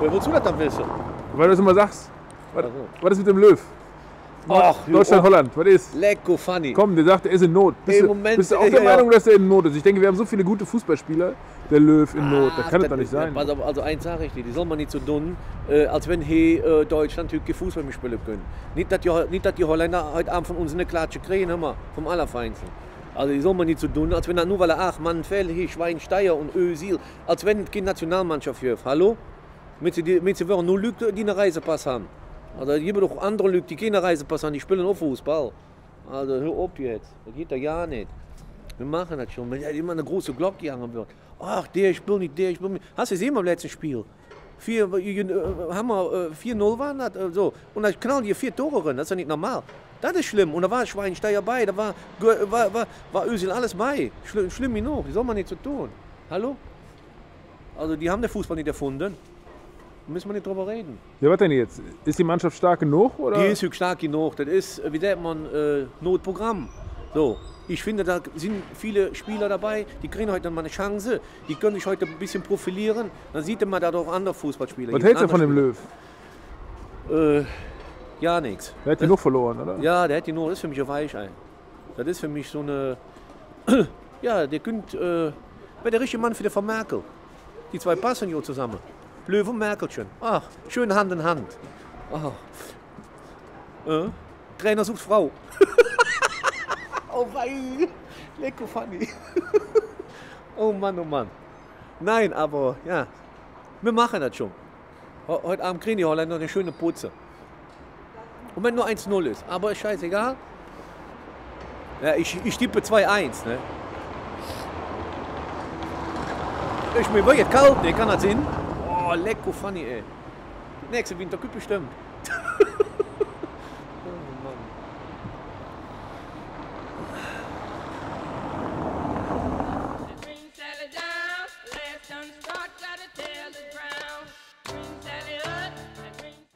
Wolltest du das dann wissen? Weil du das immer sagst. Was, Also. was ist mit dem Löw? Ach, Deutschland, Holland, was ist? Lecko funny. Komm, der sagt, er ist in Not. Im Moment, bist du auch der Meinung, dass er in Not ist? Ich denke, wir haben so viele gute Fußballspieler. Der Löw in Not, das kann es doch nicht sein. Also eins sage ich dir, die soll man nicht so tun, als wenn Deutschland wirklich Fußball spielen können. Nicht, dass die Holländer heute Abend von uns eine Klatsche kriegen, immer, vom Allerfeinsten. Also die soll man nicht so tun, als wenn er nur weil er Mann fällt, hier Schweinsteiger und Özil, als wenn keine Nationalmannschaft hier. Hallo? Mit sie wollen nur Leute, die einen Reisepass haben. Also es gibt doch andere Leute, die keine Reisepass haben, die spielen auch Fußball. Also hör auf jetzt, das geht doch ja nicht. Wir machen das schon, wenn immer eine große Glocke gehangen wird. Ach, der spielt nicht, der spielt nicht. Hast du gesehen beim letzten Spiel? 4-0 waren das, so. Und dann knallen die 4 Tore rein, das ist ja nicht normal. Das ist schlimm. Und da war Schweinsteiger bei, da war Özil alles bei. Schlimm genug, die soll man nicht so tun. Hallo? Also die haben den Fußball nicht erfunden. Da müssen wir nicht drüber reden. Ja, was denn jetzt? Ist die Mannschaft stark genug? Oder? Die ist stark genug. Das ist, wie nennt man, Notprogramm. So. Ich finde, da sind viele Spieler dabei, die kriegen heute mal eine Chance. Die können sich heute ein bisschen profilieren. Dann sieht man da doch andere Fußballspieler. Was hältst du von dem Löw? Ja, nichts. Der hat genug verloren, oder? Ja, der hat genug. Das ist für mich ein Weichei. Das ist für mich so eine. Ja, der könnte. Wäre der richtige Mann für den von Merkel. Die zwei passen ja zusammen. Löw und Merkelchen. Ach, schön Hand in Hand. Ach. Trainer sucht Frau. Oh wei, lecker funny. Oh Mann, oh Mann. Nein, aber ja, wir machen das schon. Heute Abend kriegen die Holländer eine schöne Putze. Und wenn nur 1-0 ist, aber ist scheißegal. Ja, ich tippe 2-1, ne? Mir wird jetzt kalt, ne? Kann das Sinn? Oh, lecker funny, ey. Nächste Winter bestimmt.